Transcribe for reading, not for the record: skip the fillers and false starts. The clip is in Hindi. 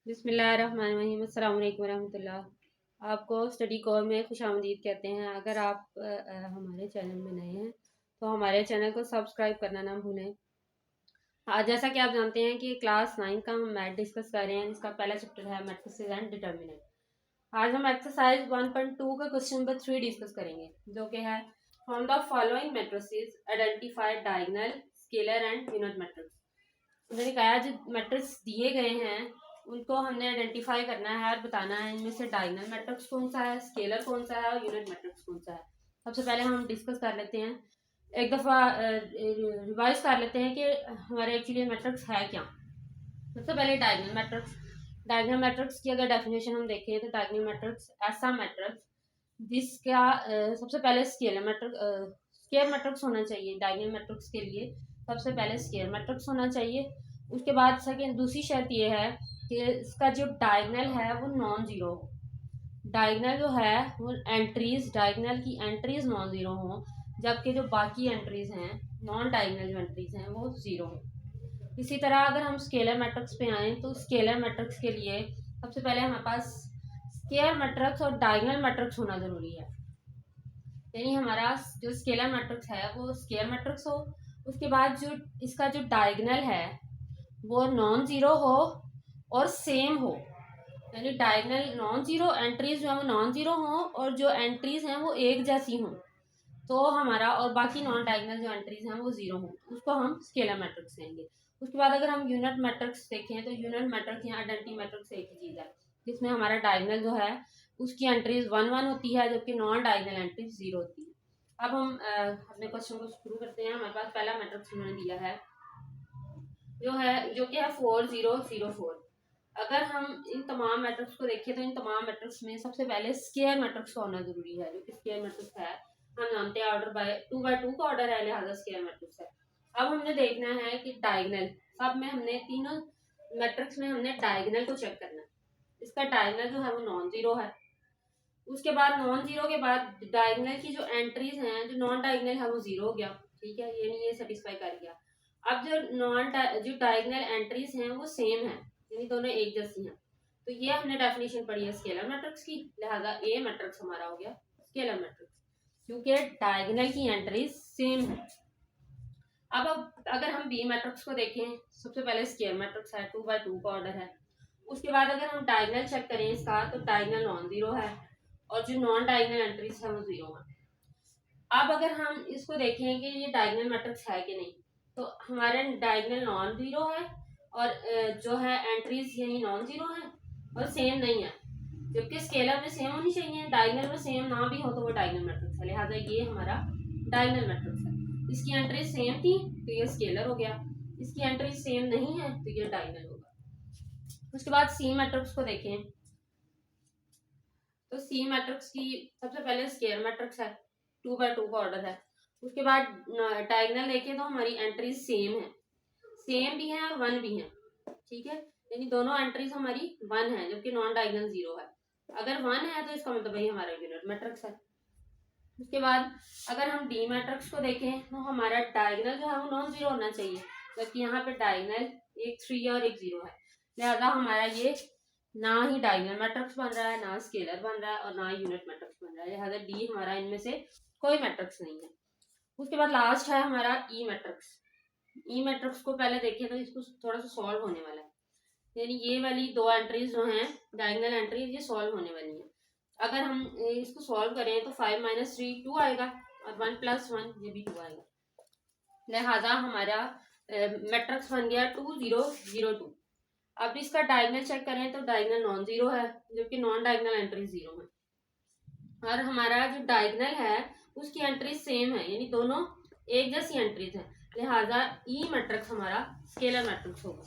बिस्मिल्लाहिर्रहमानिर्रहीम, अस्सलाम वालेकुम रहमतुल्लाह। आपको स्टडी कोर में खुशामदीद कहते हैं। अगर आप हमारे चैनल में नए हैं तो हमारे चैनल को सब्सक्राइब करना ना भूलें। आज जैसा कि आप जानते हैं कि क्लास 9 का हम मैथ डिस्कस कर रहे हैं, जिसका पहला चैप्टर है मैट्रिसेस एंड डिटर्मिनेंट। आज हम एक्सरसाइज 1.2 का क्वेश्चन नंबर 3 डिस्कस करेंगे, जो कि है from the following matrices identify diagonal, scalar and unit matrix. उन्होंने कहा जो मैट्रिक्स दिए गए हैं उनको हमने आइडेंटिफाई करना है और बताना है इनमें से डायगोनल मैट्रिक्स कौन सा है, स्केलर कौन सा है और यूनिट मैट्रिक्स कौन सा है। सबसे पहले हम डिस्कस कर लेते हैं, एक दफ़ा रिवाइज कर लेते हैं कि हमारे एक्चुअली मैट्रिक्स है क्या। सबसे पहले डायगोनल मैट्रिक्स की अगर डेफिनेशन हम देखें तो डायगोनल मैट्रिक्स ऐसा मैट्रिक्स जिसका सबसे पहले स्केलर मैट्रिक्स होना चाहिए। डायगोनल मैट्रिक्स के लिए सबसे पहले स्केलर मैट्रिक्स होना चाहिए। उसके बाद सेकेंड दूसरी शर्त ये है कि इसका जो डायगोनल है वो नॉन ज़ीरो हो। डायगोनल जो है वो डायगोनल की एंट्रीज नॉन ज़ीरो हो, जबकि जो बाकी एंट्रीज हैं नॉन डायगोनल जो एंट्रीज हैं वो ज़ीरो हो। इसी तरह अगर हम स्केलर मैट्रिक्स पे आएँ तो स्केलर मैट्रिक्स के लिए सबसे पहले हमारे पास स्केलर मैट्रिक्स और डायगोनल मैट्रिक्स होना ज़रूरी है। यानी हमारा जो स्केलर मैट्रिक्स है वो स्केलर मैट्रिक्स हो, उसके बाद जो इसका जो डायगोनल है वो नॉन ज़ीरो हो और सेम हो। यानी डायगोनल नॉन ज़ीरो, एंट्रीज जो है वो नॉन ज़ीरो हों और जो एंट्रीज हैं वो एक जैसी हों, तो हमारा और बाकी नॉन डायगोनल जो एंट्रीज हैं वो ज़ीरो हों, उसको हम स्केलर मैट्रिक्स लेंगे। उसके बाद अगर हम यूनिट मैट्रिक्स देखें तो यूनिट मैट्रिक्स या आइडेंटिटी मैट्रिक्स एक ही चीज़ है, जिसमें हमारा डायगोनल जो है उसकी एंट्रीज 1 1 होती है, जबकि नॉन डायगोनल एंट्रीज 0 होती है। अब हम अपने क्वेश्चन को शुरू करते हैं। हमारे पास पहला मैट्रिक्स उन्होंने दिया है जो कि है 4 0 0 4। अगर हम इन तमाम मैट्रिक्स को देखें तो इन तमाम मैट्रिक्स में सबसे पहले स्केयर मैट्रिक्स होना जरूरी है। जो कि स्केयर मैट्रिक्स है हम जानते हैं ऑर्डर बाय 2 का ऑर्डर है, लिहाजा स्केयर मैट्रिक्स है। अब हमने देखना है कि डायगोनल सब में हमने तीनों मैट्रिक्स में हमने डायगोनल को चेक करना है। इसका डायगोनल जो है वो नॉन ज़ीरो है। उसके बाद नॉन ज़ीरो के बाद डायगोनल की जो एंट्रीज हैं, जो नॉन डायगोनल है वो ज़ीरो हो गया, ठीक है, ये नहीं ये सेटिस्फाई कर गया। अब जो डायगोनल एंट्रीज हैं वो सेम है, यानी दोनों एक जैसी हैं, तो ये हमने डेफिनेशन पढ़ी है स्केलर मैट्रिक्स की, लिहाजा ए मैट्रिक्स हमारा हो गया स्केलर मैट्रिक्स, क्योंकि डायगोनल की एंट्रीज सेम है। अब अगर हम बी मैट्रिक्स को देखें, सबसे पहले स्केलर मैट्रिक्स है, 2 का ऑर्डर है। उसके बाद अगर हम डायगोनल चेक करें इसका तो डायगोनल नॉन ज़ीरो है और जो नॉन डायगोनल एंट्रीज है वो ज़ीरो है। अब अगर हम इसको देखें कि ये डायगोनल मैट्रिक्स है कि नहीं, तो हमारे डायगोनल नॉन ज़ीरो है और जो है एंट्रीज यानी नॉन ज़ीरो है और सेम नहीं है, जबकि स्केलर में सेम होनी चाहिए, डायगोनल में सेम ना भी हो तो वो डायगोनल मैट्रिक्स है, लिहाजा ये हमारा डायगोनल मैट्रिक्स है। इसकी एंट्रीज सेम थी तो ये स्केलर हो गया, इसकी एंट्रीज सेम नहीं है तो ये डायगोनल होगा। उसके बाद सी मैट्रिक्स को देखें तो सी मैट्रिक्स की सबसे पहले स्केलर मैट्रिक्स है, 2 का ऑर्डर है। उसके बाद डायगोनल देखें तो हमारी एंट्रीज सेम भी हैं और 1 भी हैं, ठीक है, यानी दोनों एंट्रीज हमारी 1 है जबकि नॉन डायगोनल 0 है। अगर 1 है तो इसका मतलब वही हमारा यूनिट मैट्रिक्स है। उसके बाद अगर हम डी मैट्रिक्स को देखें तो हमारा डायगोनल जो है वो नॉन ज़ीरो होना चाहिए, जबकि यहाँ पे डायगोनल एक 3 और एक 0 है, लिहाजा हमारा ये ना ही डायगोनल मैट्रिक्स बन रहा है, ना स्केलर बन रहा है और ना यूनिट मैट्रिक्स बन रहा है, लिहाजा डी हमारा इनमें से कोई मैट्रिक्स नहीं है। उसके बाद लास्ट है हमारा ई मैट्रिक्स। ई मैट्रिक्स को पहले देखें तो इसको थोड़ा सा सॉल्व होने वाला है, यानी ये वाली दो एंट्रीज जो हैं डायगोनल एंट्रीज ये सॉल्व होने वाली हैं। अगर हम इसको सॉल्व करें तो 5 - 3 2 आएगा और 1 + 1 ये भी 2 आएगा, लिहाजा हमारा मैट्रिक्स बन गया 2 0 0 2। अब इसका डायगोनल चेक करें तो डायगोनल नॉन ज़ीरो है जबकि नॉन डायगोनल एंट्रीज 0 है और हमारा जो डायगोनल है उसकी एंट्रीज सेम है, यानी दोनों एक जैसी एंट्रीज हैं, लिहाजा ई मैट्रिक्स हमारा स्केलर मैट्रिक्स होगा।